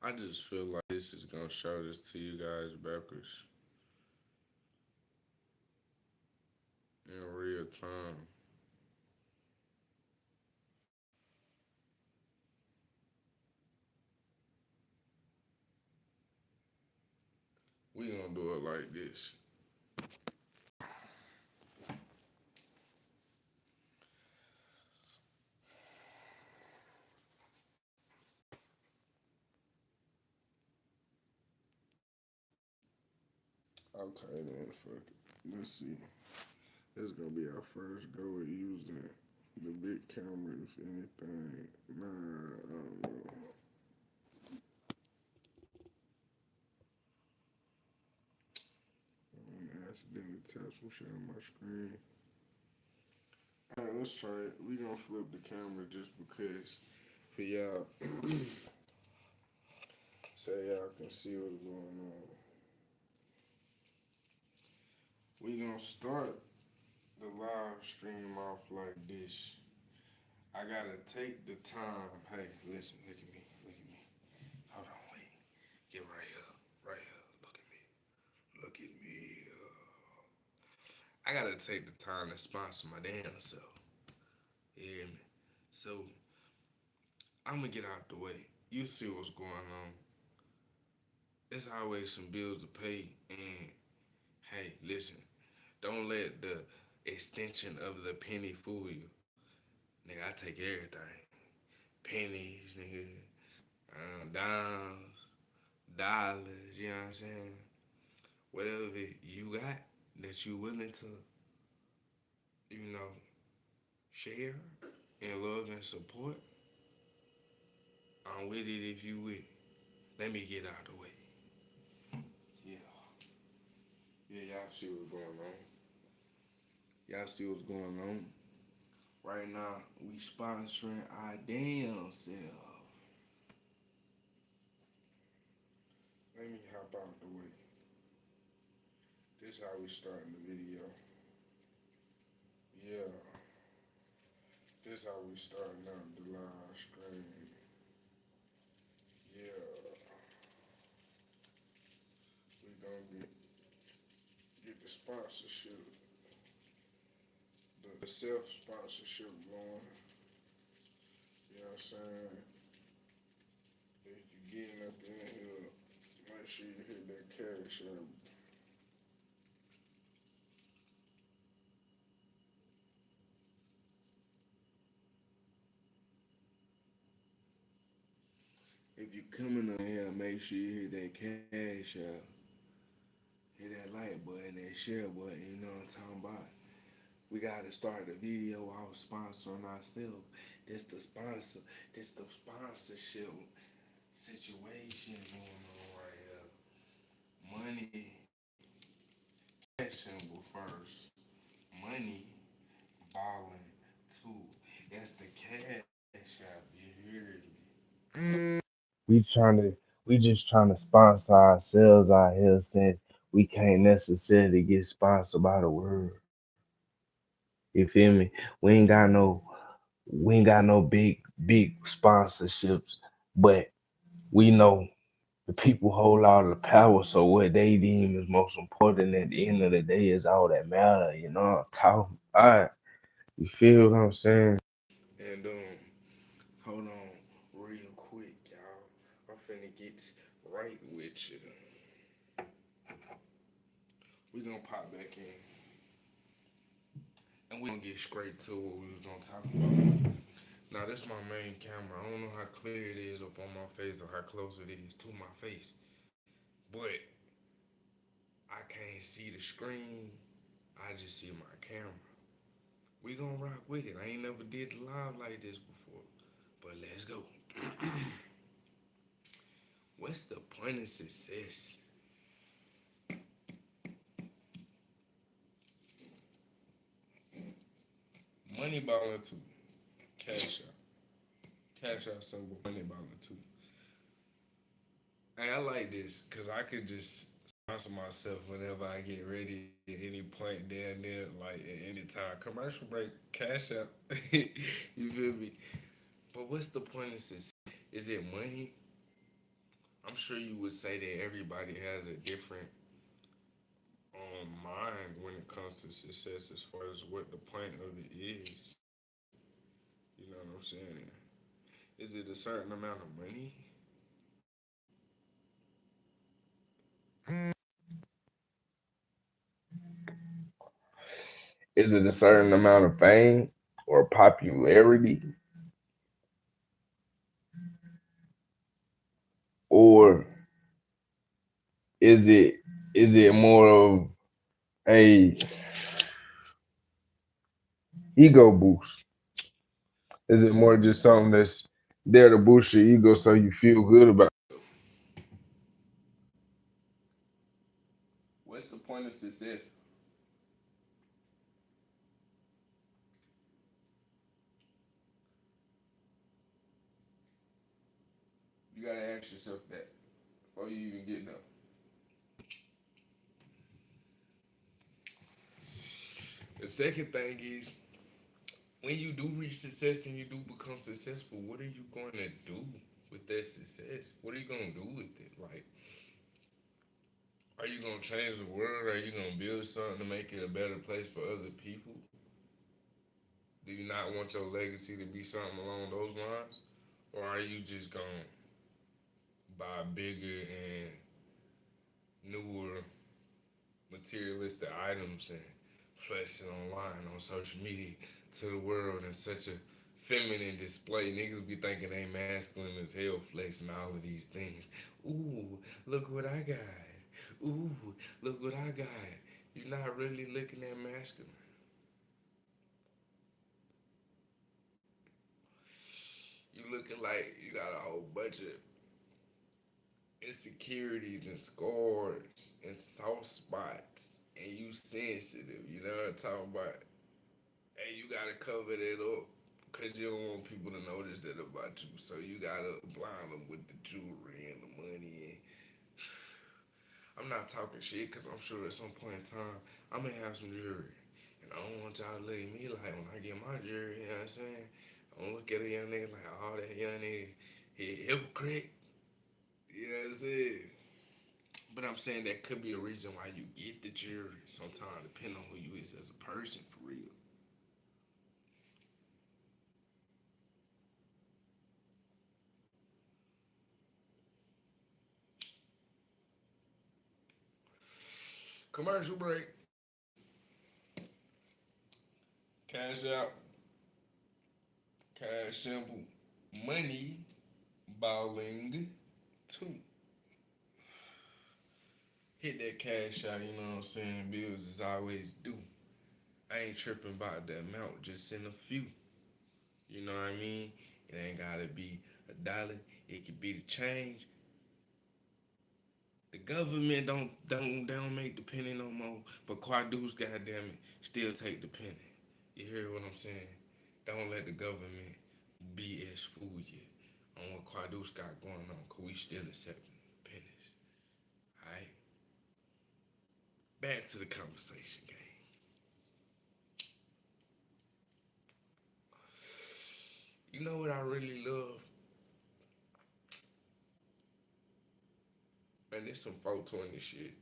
I just feel like this is gonna show this to you guys backwards in real time. We gonna do it like this. Okay then, fuck it. Let's see. This is gonna be our first go at using the big camera, if anything. Nah, I don't know. I'm gonna accidentally tap some shit on my screen. Alright, let's try it. We gonna flip the camera just because for y'all, so y'all can see what's going on. We gonna start the live stream off like this. I gotta take the time. Hey, listen, look at me, look at me. Hold on, wait. Get right here, right here. Look at me, look at me. I gotta take the time to sponsor my damn self. You hear me? So I'm gonna get out the way. You see what's going on. It's always some bills to pay, and hey, listen, don't let the extension of the penny fool you. Nigga, I take everything. Pennies, nigga, dimes, dollars, you know what I'm saying? Whatever you got that you willing to, you know, share and love and support, I'm with it if you with it. Let me get out the way. Yeah. Yeah, y'all see what's going on. Y'all see what's going on. Right now, we sponsoring our damn self. Let me hop out the way. This how we starting the video. Yeah, this how we starting out the live stream. Yeah, we gonna get the sponsorship, the self sponsorship going. You know what I'm saying? If you getting up in here, make sure you hit that cash app. If you coming on here, make sure you hit that cash app. Hit that like button, that share button, you know what I'm talking about? We gotta start the video off sponsoring ourselves. This the sponsor, this the sponsorship situation going on right here. Money, cash symbol first. Money, balling too. That's the cash app. You hear me? We trying to, we just trying to sponsor ourselves out here since we can't necessarily get sponsored by the world. You feel me? We ain't got no, we ain't got no big sponsorships, but we know the people hold all the power. So what they deem is most important at the end of the day is all that matter. You know what I'm talking? All right, you feel what I'm saying? And hold on, real quick, y'all. I'm finna get right with you. We gonna pop back in, and we gonna get straight to what we was gonna talk about. Now, this my main camera. I don't know how clear it is up on my face or how close it is to my face, but I can't see the screen. I just see my camera. We gonna rock with it. I ain't never did live like this before, but let's go. What's the point of success? Money balling too. Cash out. Cash out symbol. Money balling too. Hey, I like this because I could just sponsor myself whenever I get ready at any point down there, like at any time. Commercial break, cash out. You feel me? But what's the point of success? Is it money I'm sure you would say that everybody has a different mind when it comes to success as far as what the point of it is. You know what I'm saying? Is it a certain amount of money? Is it a certain amount of fame or popularity? Or is it more of a ego boost? Is it more just something that's there to boost your ego so you feel good about it? What's the point of success? You gotta ask yourself that before you even get there. The second thing is when you do reach success and you do become successful, what are you going to do with that success? What are you going to do with it? Like, are you going to change the world? Are you going to build something to make it a better place for other people? Do you not want your legacy to be something along those lines? Or are you just going to buy bigger and newer materialistic items and flex it online on social media to the world in such a feminine display? Niggas be thinking they masculine as hell, flexing all of these things. Ooh, look what I got. Ooh, look what I got. You're not really looking at masculine. You looking like you got a whole bunch of insecurities and scars and soft spots, and you sensitive. You know what I'm talking about? And you gotta cover that up because you don't want people to notice that about you. So you gotta blind them with the jewelry and the money. And I'm not talking shit because I'm sure at some point in time I'm gonna have some jewelry. And I don't want y'all to look at me like when I get my jewelry, you know what I'm saying? I don't look at a young nigga like, oh, that young nigga, he hypocrite. You know what I'm saying? But I'm saying that could be a reason why you get the jewelry sometimes, depending on who you is as a person for real. Commercial break. Cash out. Cash simple. Money. Balling. Two. Hit that cash out, you know what I'm saying? Bills is always due. I ain't tripping about the amount, just send a few. You know what I mean? It ain't gotta be $1. It could be the change. The government don't make the penny no more. But Quadeuce, goddamn it, still take the penny. You hear what I'm saying? Don't let the government BS fool you on what Quadeuce got going on, cause we still accepting pennies. Alright? Back to the conversation, gang. You know what I really love? And there's some 420 shit.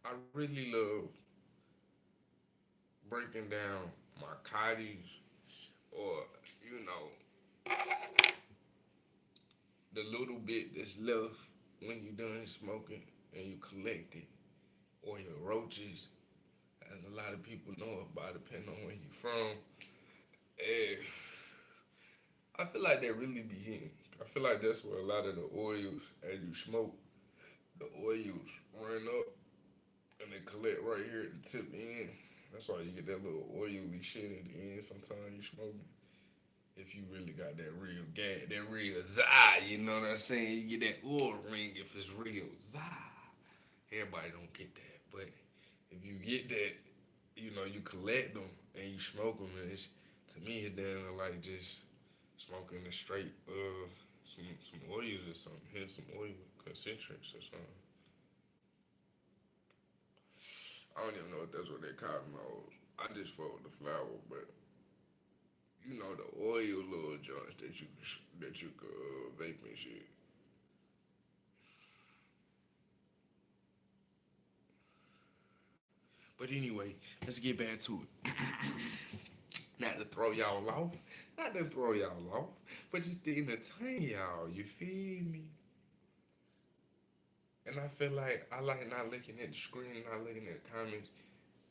I really love breaking down my Quadeuce or, you know, the little bit that's left when you done smoking and you collect it, or your roaches, as a lot of people know about, depending on where you from. And I feel like they really be hitting. I feel like that's where a lot of the oils, as you smoke, the oils run up and they collect right here at the tip end. That's why you get that little oily shit at the end. Sometimes you smoking. If you really got that real gas, that real za, you know what I'm saying? You get that oil ring if it's real za. Everybody don't get that, but if you get that, you know, you collect them and you smoke them, and it's, to me, it's down like just smoking a straight some oils or something. Here's some oil concentrates or something. I don't even know if that's what they call them. I just fuck with the flower, but you know the oil little joints that you could vape and shit. But anyway, let's get back to it. Not to throw y'all off, not to throw y'all off, but just to entertain y'all. You feel me? And I feel like I like not looking at the screen, not looking at the comments,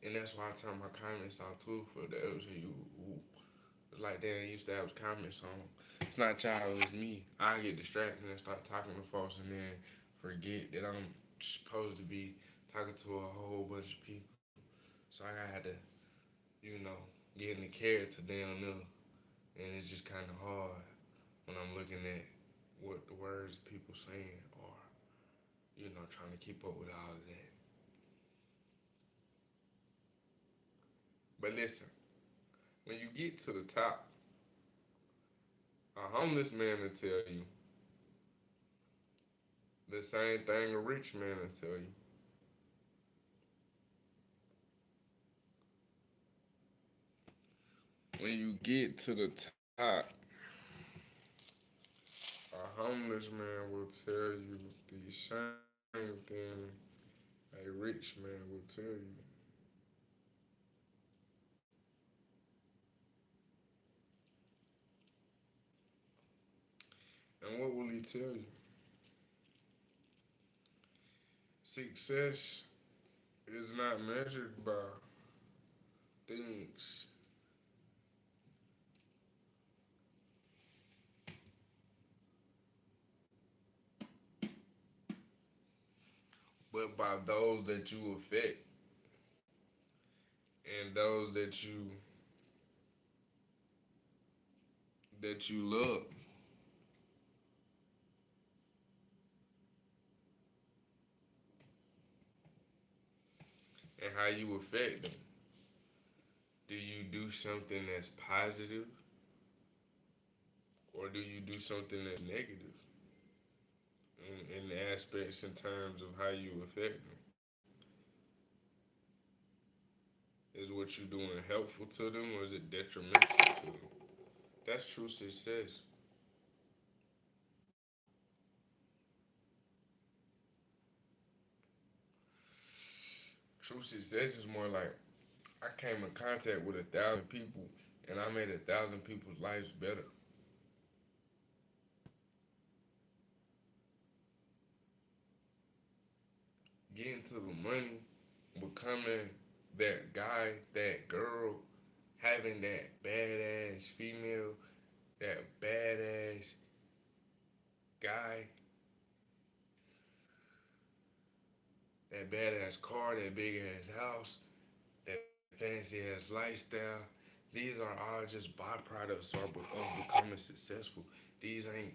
and that's why I turn my comments off too for those of you who like that used to have comments on. It's not y'all, it's me. I get distracted and start talking to folks and then forget that I'm supposed to be talking to a whole bunch of people. So I had to, you know, get in the character down there, and it's just kind of hard when I'm looking at what the words people saying or trying to keep up with all of that. But listen, when you get to the top, a homeless man will tell you the same thing a rich man will tell you. When you get to the top, a homeless man will tell you the same thing a rich man will tell you. And what will he tell you? Success is not measured by things, but by those that you affect and those that you love. And how you affect them. Do you do something that's positive or do you do something that's negative in the aspects in terms of how you affect them? Is what you're doing helpful to them or is it detrimental to them? That's true success. True success is more like I came in contact with 1,000 people and I made 1,000 people's lives better. Getting to the money, becoming that guy, that girl, having that badass female, that badass guy, that badass car, that big ass house, that fancy ass lifestyle. These are all just byproducts of becoming successful. These ain't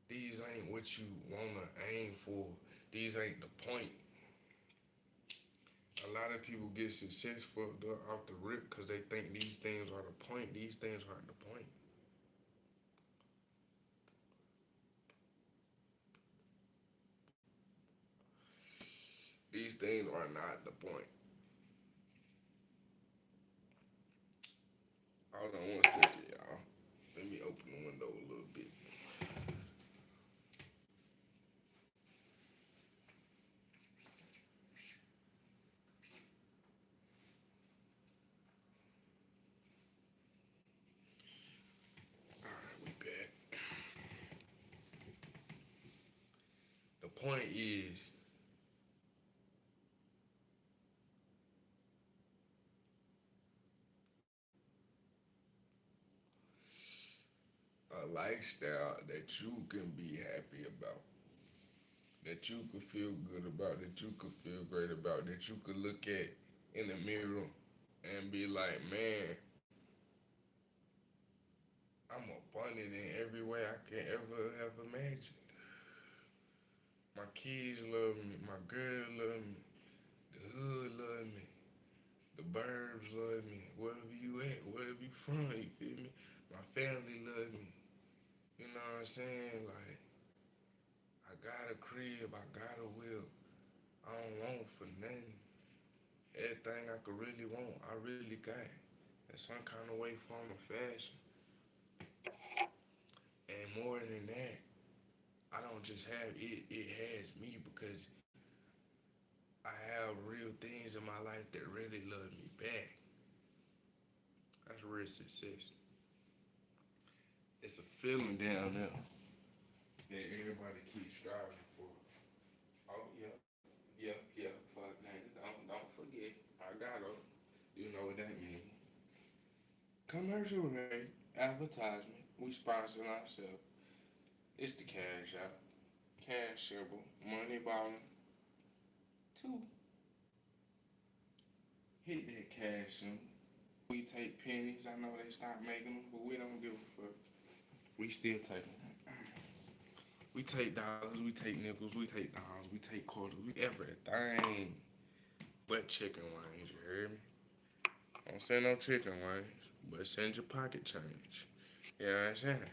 these ain't what you wanna aim for. These ain't the point. A lot of people get successful off the rip because they think these things are the point. These things aren't the point. These things are not the point. Hold on 1 second, y'all. Let me open the window a little bit. All right, we back. The point is, a lifestyle that you can be happy about, that you could feel good about, that you could feel great about, that you could look at in the mirror and be like, man, I'm abundant in every way I can ever have imagined. My kids love me, my girl love me, the hood love me, the burbs love me, wherever you at, wherever you from, you feel me? My family love me. You know what I'm saying? Like, I got a crib, I got a will. I don't want for nothing. Everything I could really want, I really got. In some kind of way, form, or fashion. And more than that, I don't just have it, it has me because I have real things in my life that really love me back. That's real success. It's a feeling down there that everybody keeps striving for. Oh yeah, yeah, yeah. Fuck that. Don't forget. I got her. You know what that means. Commercial rate, advertisement. We sponsor ourselves. It's the cash out. Cash symbol. Money balling. Two. Hit that cash symbol. We take pennies. I know they stopped making them, but we don't give a fuck. We still take them. We take dollars, we take nickels, we take dollars, we take quarters, we everything but chicken wings, you heard me? Don't send no chicken wings, but send your pocket change. You know what I'm saying?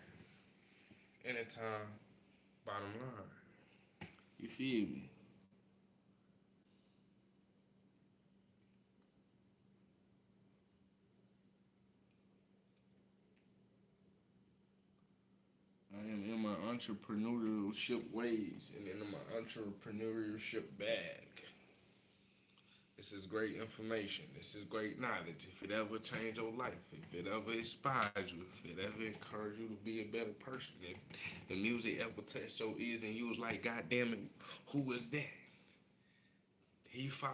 Anytime, bottom line. You feel me? I am in my entrepreneurship ways and in my entrepreneurship bag. This is great information. This is great knowledge. If it ever changed your life, if it ever inspired you, if it ever encouraged you to be a better person, if the music ever touched your ears and you was like, God damn it, who is that? He fire.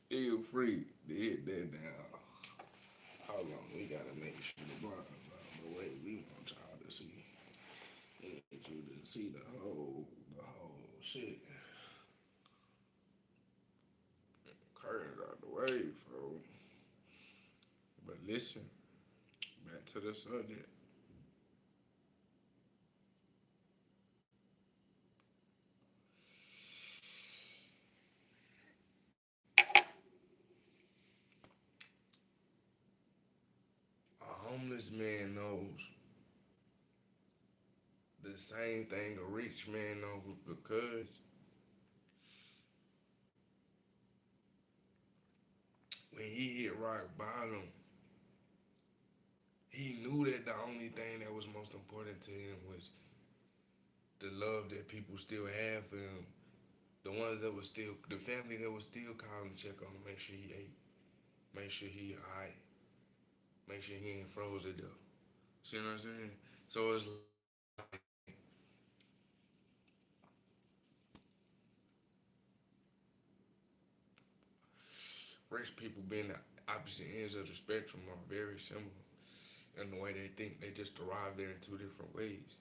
Feel free to hit that down. Hold on, we gotta make sure the blinds out the way we want y'all to see. We need you to see the whole shit. Curtains out the way, bro. But listen, back to the subject. A homeless man knows the same thing a rich man knows because when he hit rock bottom, he knew that the only thing that was most important to him was the love that people still have for him. The ones that was still, the family that was still calling to check on him, make sure he ate, make sure he alright, make sure he ain't froze to death. See what I'm saying? So it's rich people being the opposite ends of the spectrum are very similar in the way they think. They just arrive there in two different ways.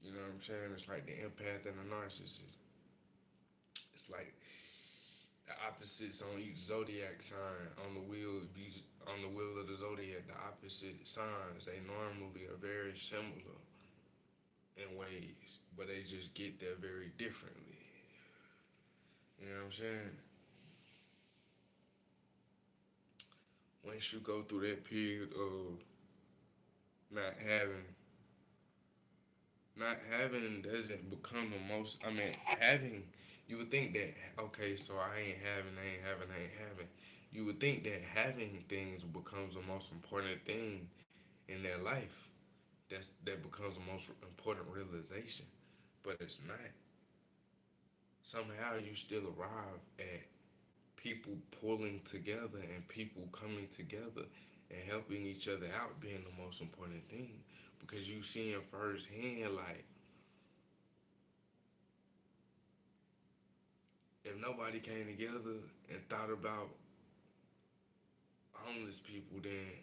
You know what I'm saying? It's like the empath and the narcissist. It's like the opposites on each zodiac sign on the wheel. If you on the wheel of the zodiac, the opposite signs they normally are very similar in ways, but they just get there very differently. You know what I'm saying? Once you go through that period of not having, not having doesn't become the most. I mean, having. You would think that okay, so I ain't having. You would think that having things becomes the most important thing in their life. That becomes the most important realization, but it's not. Somehow you still arrive at people pulling together and people coming together and helping each other out being the most important thing because you seeing firsthand like if nobody came together and thought about homeless people, then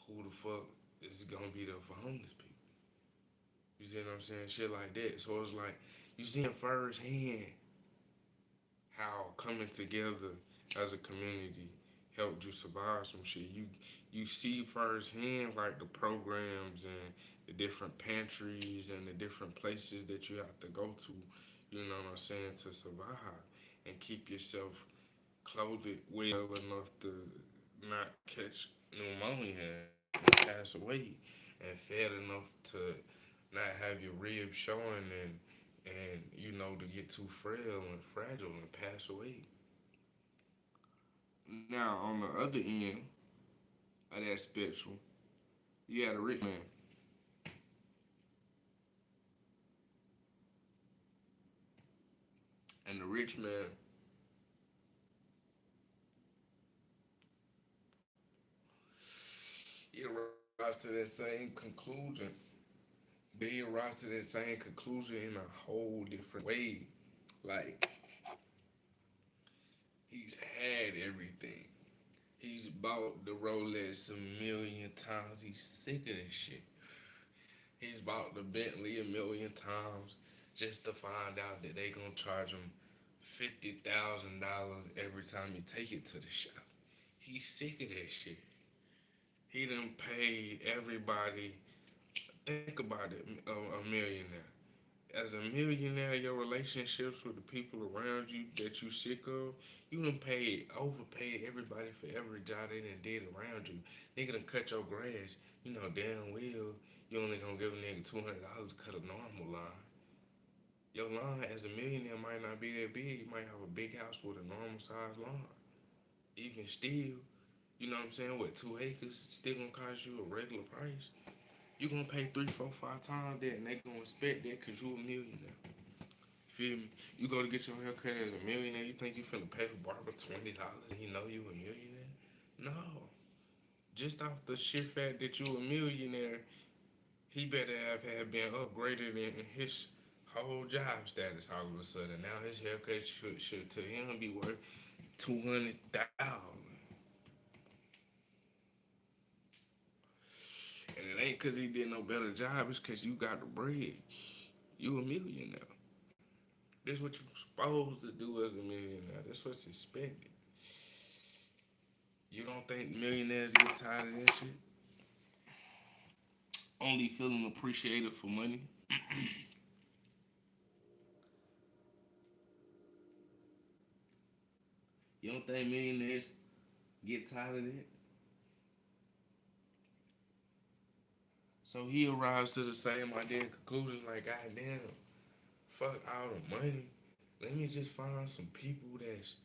who the fuck is gonna be there for homeless people? You see what I'm saying? Shit like that. So it's like you seeing firsthand how coming together as a community helped you survive some shit. You see firsthand like the programs and the different pantries and the different places that you have to go to, you know what I'm saying, to survive and keep yourself clothed well enough to not catch pneumonia and pass away and fed enough to not have your ribs showing and you know to get too frail and fragile and pass away. Now on the other end of that spectrum, you had a rich man. And the rich man, he arrives to that same conclusion. But he arrives to that same conclusion in a whole different way. Like, he's had everything. He's bought the Rolex a million times. He's sick of this shit. He's bought the Bentley a million times just to find out that they gonna charge him $50,000 every time you take it to the shop. He's sick of that shit. He done paid everybody. Think about it, a millionaire. As a millionaire, your relationships with the people around you that you sick of, you done overpaid everybody for every job they done did around you. Nigga done cut your grass. You know damn well you only gonna give a nigga $200 to cut a normal line. Your lawn as a millionaire might not be that big. You might have a big house with a normal size lawn. Even still, you know what I'm saying, with 2 acres, it's still gonna cost you a regular price. You gonna pay three, four, 5 times that, and they gonna expect that because you a millionaire. Feel me? You go to get your hair cut as a millionaire, you think you finna pay the barber $20 and you know you a millionaire? No. Just off the sheer fact that you a millionaire, he better have been upgraded in his whole job status all of a sudden. Now his haircut should to him be worth 200,000. And it ain't cause he did no better job, it's cause you got the bread. You a millionaire. This what you supposed to do as a millionaire. That's what's expected. You don't think millionaires get tired of that shit? Only feeling appreciated for money? You don't think millionaires get tired of that? So he arrives to the same idea and conclusion like, God damn, fuck all the money. Let me just find some people that's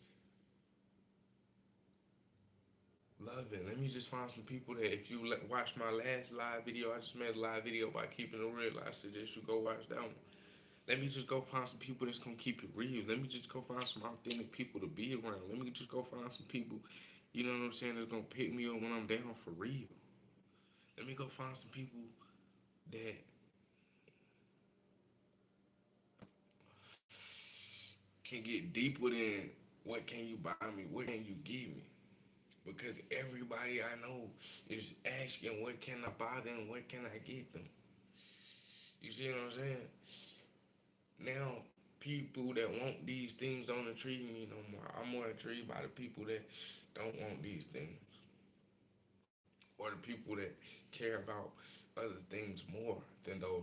loving. Let me just find some people that if you watch my last live video, I just made a live video by keeping it real. I suggest you go watch that one. Let me just go find some people that's gonna keep it real. Let me just go find some authentic people to be around. Let me just go find some people, you know what I'm saying, that's gonna pick me up when I'm down for real. Let me go find some people that can get deeper than what can you buy me, what can you give me. Because everybody I know is asking what can I buy them, what can I get them. You see what I'm saying? Now people that want these things don't intrigue me no more. I'm more intrigued by the people that don't want these things. Or the people that care about other things more than those